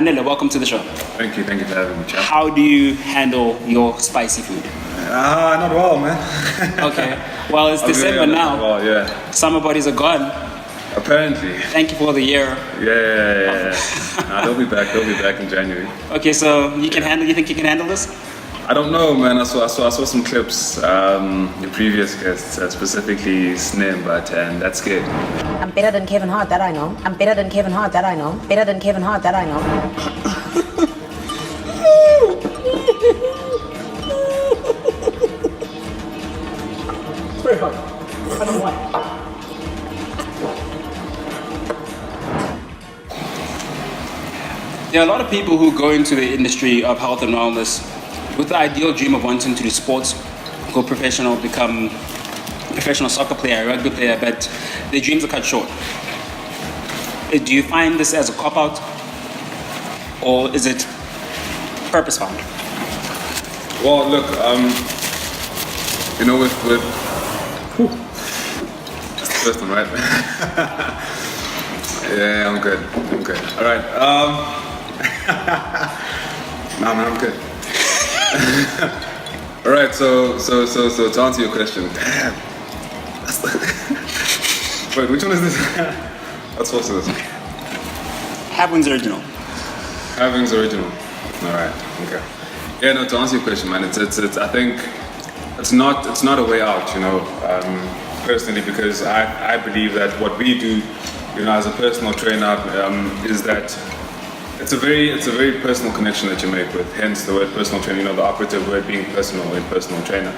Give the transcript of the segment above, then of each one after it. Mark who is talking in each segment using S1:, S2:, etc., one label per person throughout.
S1: Anele, welcome to the show.
S2: Thank you for having me, champ.
S1: How do you handle your spicy food?
S2: Not well, man.
S1: Okay, well, it's December now.
S2: Well, yeah.
S1: Summer bodies are gone.
S2: Apparently.
S1: Thank you for the year.
S2: Yeah. They'll be back in January.
S1: Okay, so you think you can handle this?
S2: I don't know, man. I saw some clips, your previous guests, specifically Snim, and that's good.
S3: I'm better than Kevin Hart, that I know. I'm better than Kevin Hart, that I know. Better than Kevin Hart, that I know.
S1: It's very hard. I don't know why. There are a lot of people who go into the industry of health and wellness with the ideal dream of wanting to do sports, go professional, become a professional soccer player, a rugby player, but their dreams are cut short. Do you find this as a cop-out, or is it purpose found?
S2: Well, look, that's the first one, right? Yeah, I'm good. All right. Nah, man, I'm good. All right, so to answer your question, damn. Wait, which one is this? What sauce is this?
S1: Havwin's original.
S2: Having's original. All right, okay. Yeah, no, to answer your question, man, it's I think it's not a way out, personally, because I believe that what we do, as a personal trainer, is that it's a very personal connection that you make with, hence the word personal trainer, the operative word being personal, a personal trainer.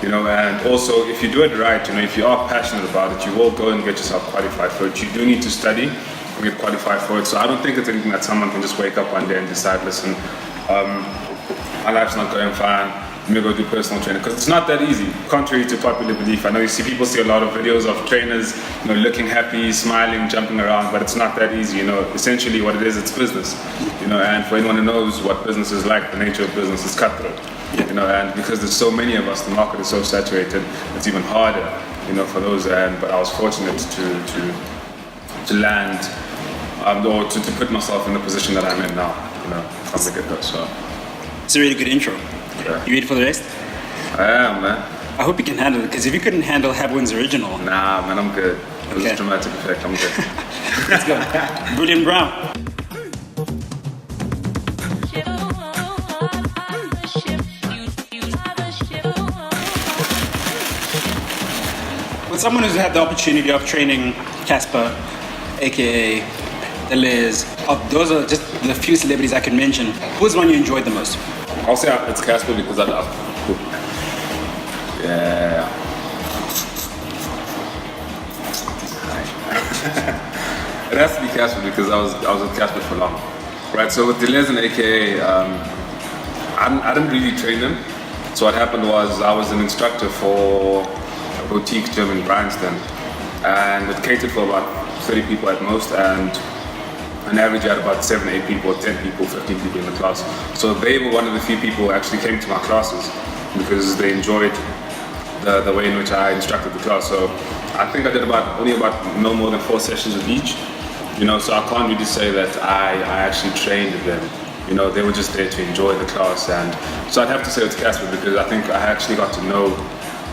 S2: And also if you do it right, if you are passionate about it, you will go and get yourself qualified for it. You do need to study and get qualified for it. So I don't think it's anything that someone can just wake up one day and decide, listen, my life's not going fine, let me go do personal training, because it's not that easy, contrary to popular belief. I know people see a lot of videos of trainers, looking happy, smiling, jumping around, but it's not that easy. Essentially what it is, it's business. And for anyone who knows what business is like, the nature of business is cutthroat. And because there's so many of us, the market is so saturated, it's even harder, for those. But I was fortunate to land, or to put myself in the position that I'm in now, from the get-go. So
S1: It's a really good intro.
S2: yeah.
S1: You ready for the rest?
S2: I am, man.
S1: I hope you can handle it, because if you couldn't handle Havwin's original,
S2: Nah, man, I'm good. It was
S1: Okay.
S2: a dramatic effect. I'm good.
S1: let's go. Brilliant Brown. With someone who's had the opportunity of training Casper, aka the Liz, those are just the few celebrities I can mention. Who's the one you enjoyed the most?
S2: I'll say it's Casper because I love. Yeah. It has to be Casper because I was with Casper for long, right? So with Deleuze and AKA, I didn't really train them. So what happened was I was an instructor for a boutique gym in Bryanston, and it catered for about 30 people at most, and on average, you had about 7, 8 people, 10 people, 15 people in the class. So they were one of the few people who actually came to my classes because they enjoyed the way in which I instructed the class. So I think I did only about no more than 4 sessions with each. So I can't really say that I actually trained them. They were just there to enjoy the class, and so I'd have to say it's Casper because I think I actually got to know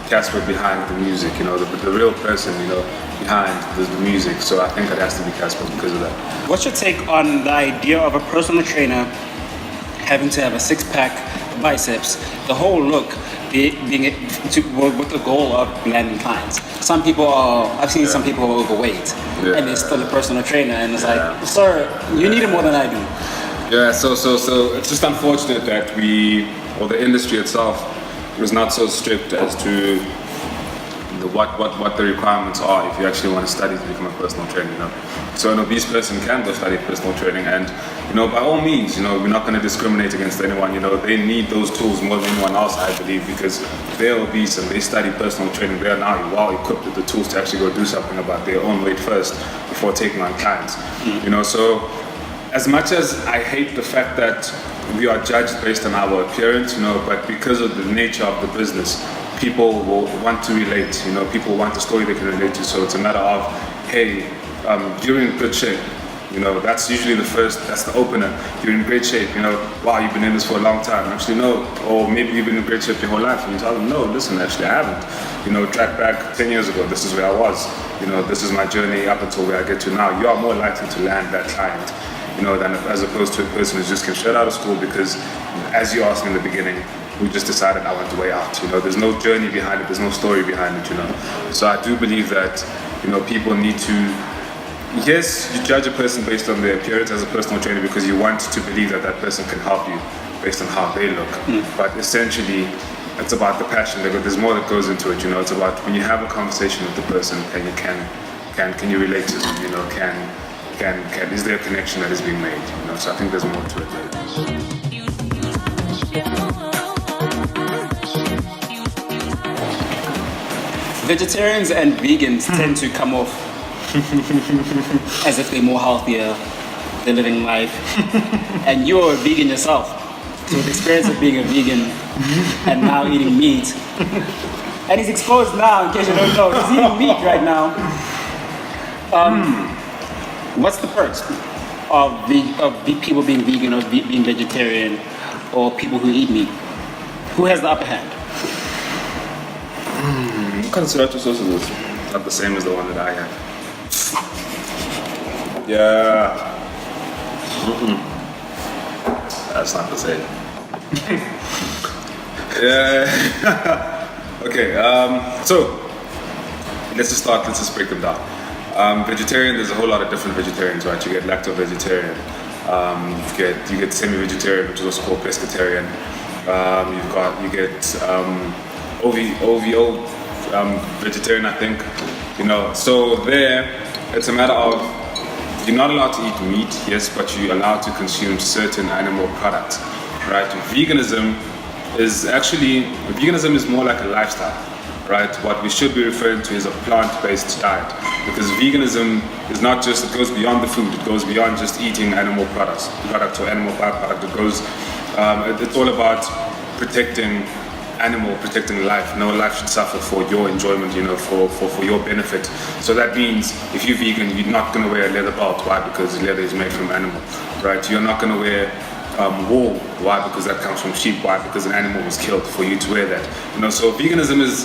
S2: Casper behind the music. The real person, behind the music. So I think it has to be Casper because of that.
S1: What's your take on the idea of a personal trainer having to have a six-pack, biceps, the whole look, with the goal of landing clients? I've seen some people are overweight, and they're still a personal trainer, and it's like, sir, you need it more than I do.
S2: Yeah, so it's just unfortunate that the industry itself was not so strict as to what the requirements are if you actually want to study to become a personal trainer. So an obese person can go study personal training, and by all means, we're not going to discriminate against anyone. They need those tools more than anyone else, I believe, because they're obese and they study personal training. They are now well equipped with the tools to actually go do something about their own weight first before taking on clients. So as much as I hate the fact that we are judged based on our appearance, but because of the nature of the business, people will want to relate, people want a story they can relate to. So it's a matter of, hey, you're in good shape, You know, that's usually that's the opener. You're in great shape, you know, wow, you've been in this for a long time. Actually, no. Or maybe you've been in great shape your whole life, and you tell them, no, listen, actually, I haven't. You know, track back 10 years ago, this is where I was. You know, this is my journey up until where I get to now. You are more likely to land that client, you know, than as opposed to a person who just came straight out of school because, as you asked me in the beginning, who just decided I want to way out. You know, there's no journey behind it, there's no story behind it, you know. So I do believe that, you know, people need to, yes, you judge a person based on their appearance as a personal trainer because you want to believe that that person can help you based on how they look. But essentially, it's about the passion. There's more that goes into it, you know. It's about when you have a conversation with the person, can you relate to them, you know, is there a connection that is being made, you know. So I think there's more to it.
S1: Vegetarians and vegans tend to come off as if they're more healthier, they're living life. And you're a vegan yourself. So with the experience of being a vegan and now eating meat, and he's exposed now, in case you don't know, he's eating meat right now. What's the perks of people being vegan or being vegetarian or people who eat meat? Who has the upper hand?
S2: What kind of sriracha sauce is this? Not the same as the one that I have. Yeah. That's not the same. Yeah. Okay. So let's just break them down. Vegetarian. There's a whole lot of different vegetarians, right? You get lacto-vegetarian. You get semi-vegetarian, which is also called pescatarian. You get OVO vegetarian, I think. You know. So there, it's a matter of you're not allowed to eat meat, yes, but you're allowed to consume certain animal products, right? Veganism is more like a lifestyle, right? What we should be referring to is a plant-based diet, because veganism is not just, it goes beyond the food, it goes beyond just eating animal products or animal byproduct. It goes, it's all about protecting life. No life should suffer for your enjoyment, you know, for your benefit. So that means if you're vegan, you're not going to wear a leather belt. Why? Because leather is made from animal, right? You're not going to wear wool. Why? Because that comes from sheep. Why? Because an animal was killed for you to wear that. You know, so veganism is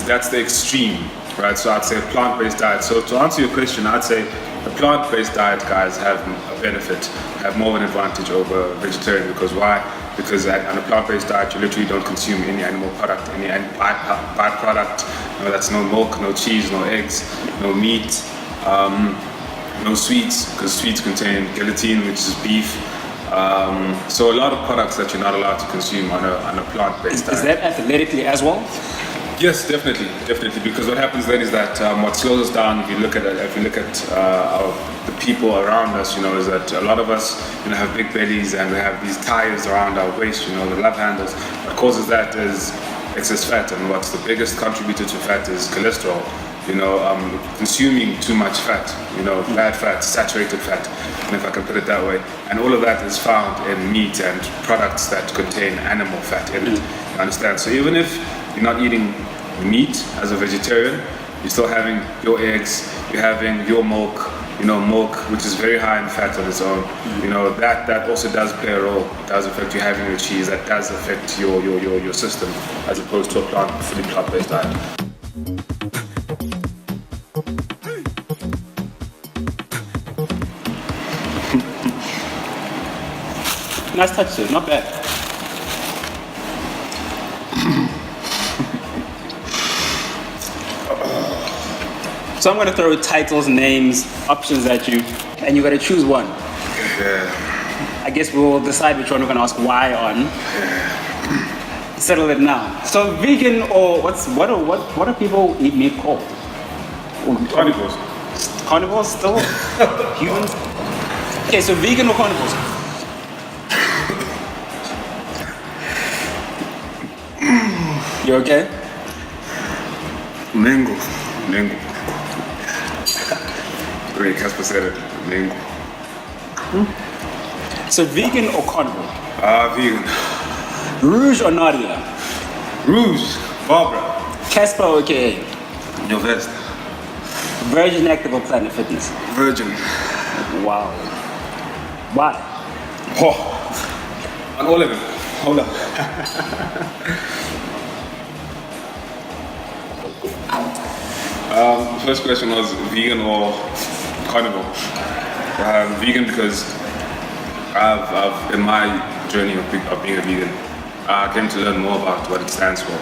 S2: that's the extreme, right? So I'd say a plant-based diet. So to answer your question, I'd say a plant-based diet, guys, have a benefit, have more of an advantage over vegetarian. Because why? Because on a plant-based diet, you literally don't consume any animal product, any byproduct. You know, that's no milk, no cheese, no eggs, no meat, no sweets, because sweets contain gelatin, which is beef. So a lot of products that you're not allowed to consume on a plant-based diet.
S1: Is that athletically as well?
S2: Yes, definitely. Because what happens then is that what slows us down, if you look at the people around us, you know, is that a lot of us, you know, have big bellies and we have these tires around our waist, you know, the love handles. What causes that is excess fat, and what's the biggest contributor to fat is cholesterol. You know, consuming too much fat, you know, bad fat, saturated fat, and if I can put it that way. And all of that is found in meat and products that contain animal fat in it. You understand? So even if you're not eating meat as a vegetarian, you're still having your eggs, you're having your milk, you know, milk, which is very high in fat on its own. You know, that also does play a role. It does affect you having your cheese. That does affect your system, as opposed to a fully plant-based diet.
S1: Nice touch too, not bad. So I'm going to throw titles, names, options at you, and you got to choose one.
S2: Yeah.
S1: I guess we'll decide which one we're going to ask why on.
S2: Yeah.
S1: Settle it now. So vegan or what do people eat meat called?
S2: Carnivores.
S1: Carnivores still? Humans? Okay, so vegan or carnivores? You okay?
S2: Mango. Wait, Casper said it. Mango.
S1: So vegan or carnivore?
S2: Vegan.
S1: Rouge or Nadia?
S2: Rouge. Barbara.
S1: Casper or AKA?
S2: Your vest.
S1: Virgin Active or Planet Fitness?
S2: Virgin.
S1: Wow. Why?
S2: Oh, on all of them. Hold up. First question was vegan or carnivore? Vegan because I've in my journey of being a vegan, I came to learn more about what it stands for.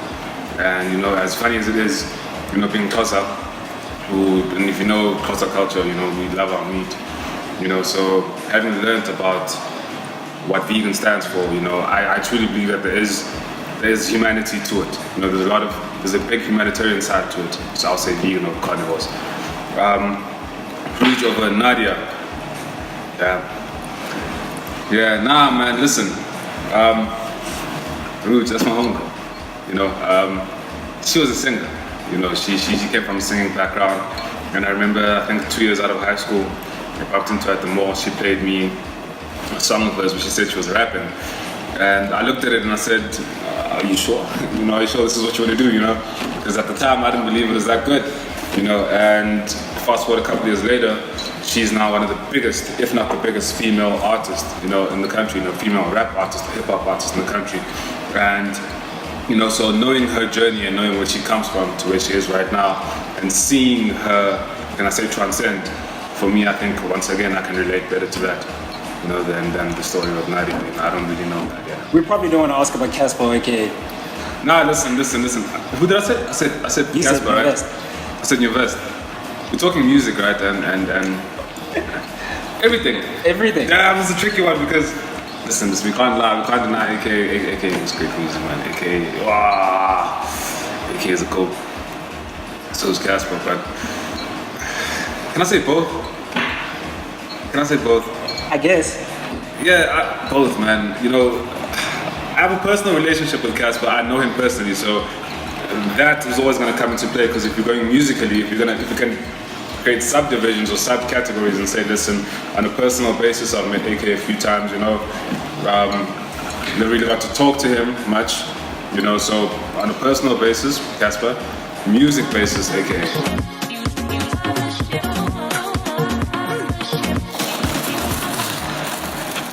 S2: And you know, as funny as it is, you know, being Xhosa, and if you know Xhosa culture, you know, we love our meat. You know, so having learned about what vegan stands for, you know, I truly believe that there's humanity to it. You know, there's a big humanitarian side to it. So I'll say vegan or carnivores. Preach over Nadia. Yeah, nah, man, listen. Rouge, that's my homegirl. You know, she was a singer. You know, she came from a singing background. And I remember, I think 2 years out of high school, I bumped into her at the mall. She played me a song of hers where she said she was rapping. And I looked at it and I said, are you sure? You know, are you sure this is what you want to do, you know? Because at the time I didn't believe it was that good, you know? And fast forward a couple of years later, she's now one of the biggest, if not the biggest female artist, you know, in the country, you know, female rap artist, hip hop artist in the country. And, you know, so knowing her journey and knowing where she comes from to where she is right now and seeing her, can I say transcend, for me, I think once again I can relate better to that, you know, than the story of Nadia. You know, I don't really know that yet.
S1: We probably don't want to ask about Casper, aka.
S2: Nah, listen. Who did I say? I said
S1: You said
S2: Casper, right?
S1: Vest.
S2: I said your vest. We're talking music, right? And everything.
S1: Everything.
S2: Yeah, that was a tricky one because listen, we can't lie, we can't deny AK was great music, man. AK is a goat. So is Casper, but can I say both?
S1: I guess.
S2: Yeah, both, man. You know, I have a personal relationship with Casper. I know him personally, so that is always going to come into play. Because if you're going musically, if you can create subdivisions or subcategories and say, listen, on a personal basis, I've met AK a few times. You know, never really got to talk to him much. You know, so on a personal basis, Casper. Music basis, AK.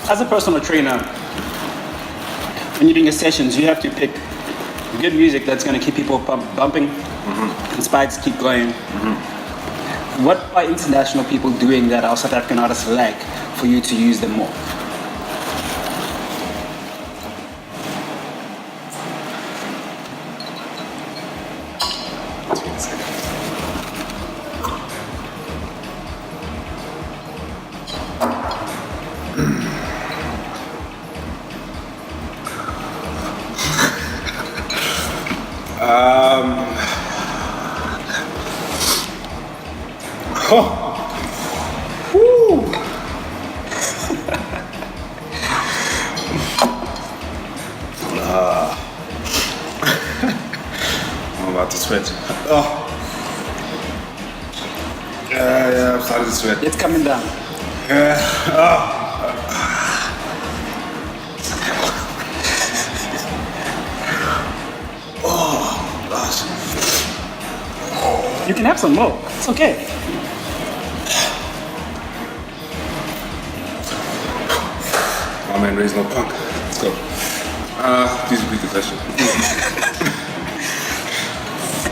S1: As a personal trainer, when you're doing your sessions, you have to pick good music that's going to keep people bumping, inspired to keep going. What are international people doing that our South African artists lack for you to use them more?
S2: I'm about to sweat. Yeah, I'm starting to sweat.
S1: It's coming down. You can have some more. It's okay.
S2: My man raised no punk. Let's go. Please repeat the question.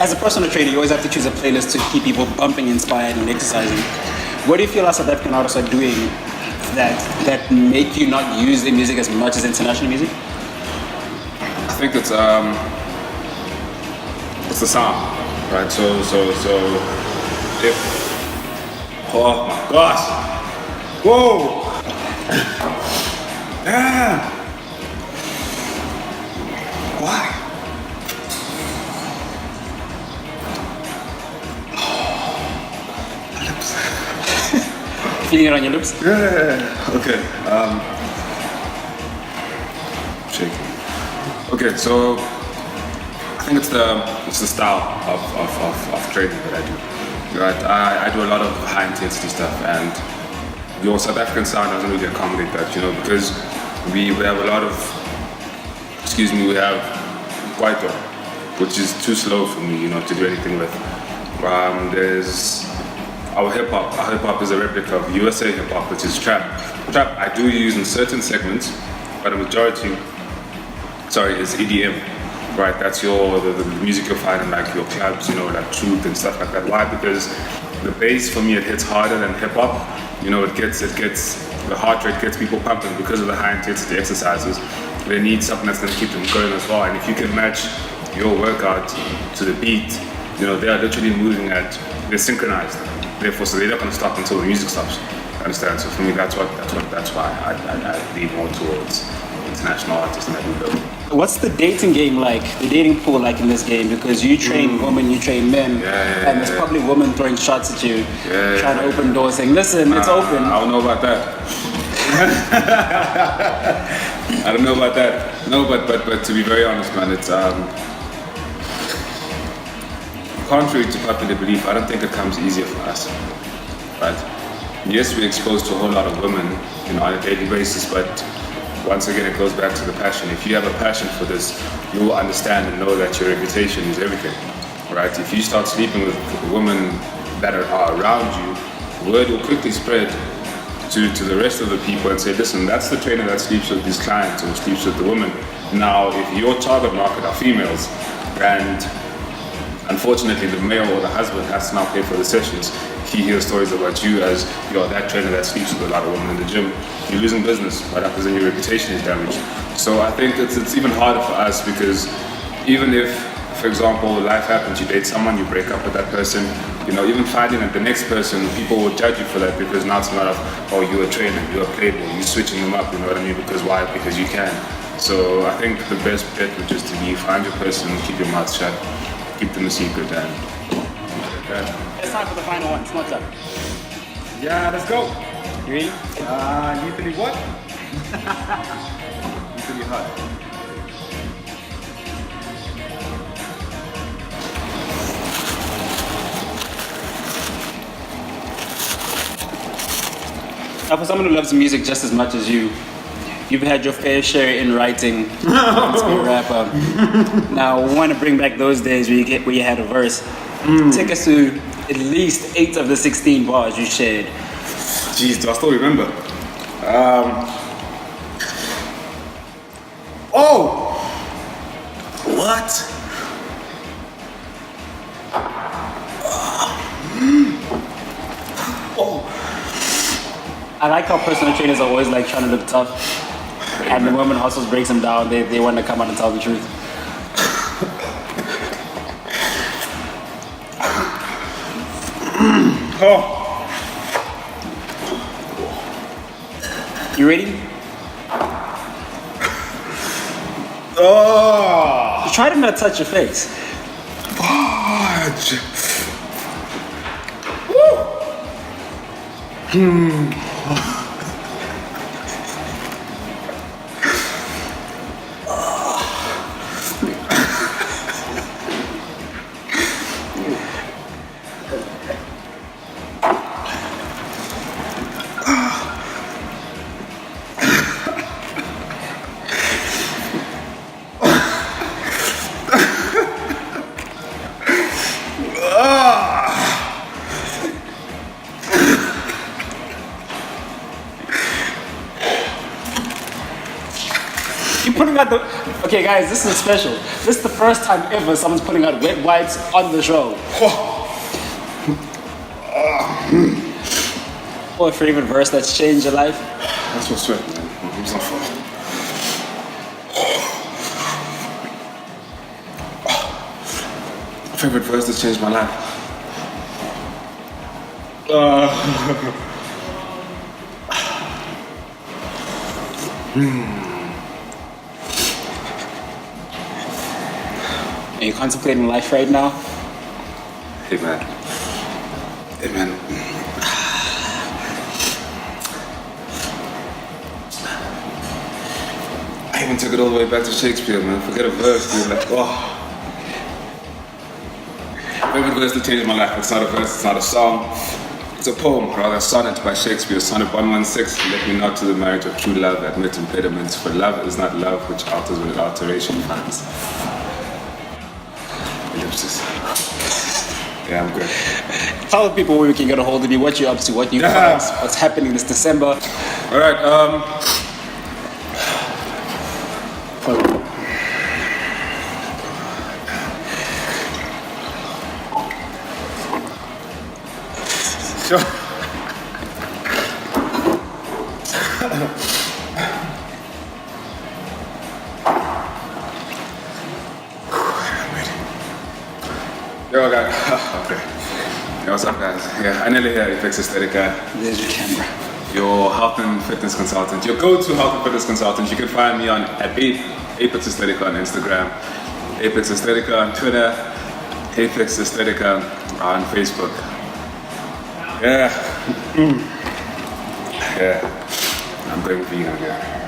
S1: As a personal trainer, you always have to choose a playlist to keep people bumping, inspired, and exercising. What do you feel our South African artists are doing that make you not use their music as much as international music?
S2: I think it's the sound, right? So if oh my gosh, whoa, yeah, why?
S1: Feeling it on your lips?
S2: Yeah. Okay. Shaking. Okay, so I think it's the style of training that I do. Right. I do a lot of high intensity stuff, and your South African sound doesn't really accommodate that, you know, because we have a lot of, we have Weightloss, which is too slow for me, you know, to do anything with. There's our hip hop is a replica of USA hip hop, which is trap. Trap I do use in certain segments, but a majority, is EDM. Right, that's the music you'll find in like your clubs, you know, like Truth and stuff like that. Why? Because the bass for me, it hits harder than hip hop. You know, it gets the heart rate gets people pumping because of the high intensity exercises. They need something that's going to keep them going as well. And if you can match your workout to the beat, you know, they are literally they're synchronized. Therefore, so they're not going to stop until the music stops. Understand? So for me, that's why I lean more towards international artists and every level.
S1: What's the dating game like, the dating pool like in this game? Because you train women, you train men, and there's probably women throwing shots at you, trying to open doors, saying, listen, it's open.
S2: I don't know about that. I don't know about that. No, but to be very honest, man, it's contrary to popular belief, I don't think it comes easier for us, right? Yes, we're exposed to a whole lot of women, you know, on a daily basis, but once again, it goes back to the passion. If you have a passion for this, you will understand and know that your reputation is everything, right? If you start sleeping with women that are around you, word will quickly spread to the rest of the people and say, listen, that's the trainer that sleeps with these clients or sleeps with the women. Now, if your target market are females, and unfortunately the male or the husband has to now pay for the sessions, he hears stories about you as you're that trainer that sleeps with a lot of women in the gym, you're losing business, right? Because then your reputation is damaged. So I think it's even harder for us because even if, for example, life happens, you date someone, you break up with that person, you know, even finding that the next person, people will judge you for that because now it's not of, oh, you're a trainer, you're a playboy, you're switching them up, you know what I mean? Because why? Because you can. So I think the best bet would just to be find your person, keep your mouth shut, keep them a secret, and
S1: It's time for the final one. It's not done.
S2: yeah, let's go.
S1: You ready?
S2: Usually what? Usually hot.
S1: Now, for someone who loves music just as much as you, you've had your fair share in writing to be a rapper. Now, we want to bring back those days where you had a verse. Take us to at least 8 of the 16 bars you shared.
S2: Jeez, do I still remember? What?
S1: I like how personal trainers are always like trying to look tough. And the moment hustles breaks them down, they want to come out and tell the truth. You ready? Try to not touch your face.
S2: Fudge.
S1: You're putting out the... Okay, guys, this is special. This is the first time ever someone's putting out wet wipes on the show. Or a favorite verse that's changed your life?
S2: That's what's sweat, man. I'm so full. Favorite verse that's changed my life?
S1: Are you contemplating life right now?
S2: Hey, man. Hey, man. I even took it all the way back to Shakespeare, man. Forget a verse, dude. Like, oh. Favorite verse that changed my life. It's not a verse, it's not a song. It's a poem, rather a sonnet by Shakespeare, sonnet 116. Let me not to the marriage of true love admit impediments, for love is not love which alters with alteration finds. Ellipsis. Yeah, I'm good.
S1: Tell the people where we can get a hold of you, what you're up to, what new products, what's happening this December.
S2: All right. Sure. Yo, okay. Okay. Yo, what's up, guys? Yeah, Anele here, Apex Aesthetica.
S1: There's your camera.
S2: Your health and fitness consultant, your go-to health and fitness consultant. You can find me on Apex Aesthetica on Instagram, Apex Aesthetica on Twitter, Apex Aesthetica on Facebook. Yeah. Yeah. I'm going vegan, yeah.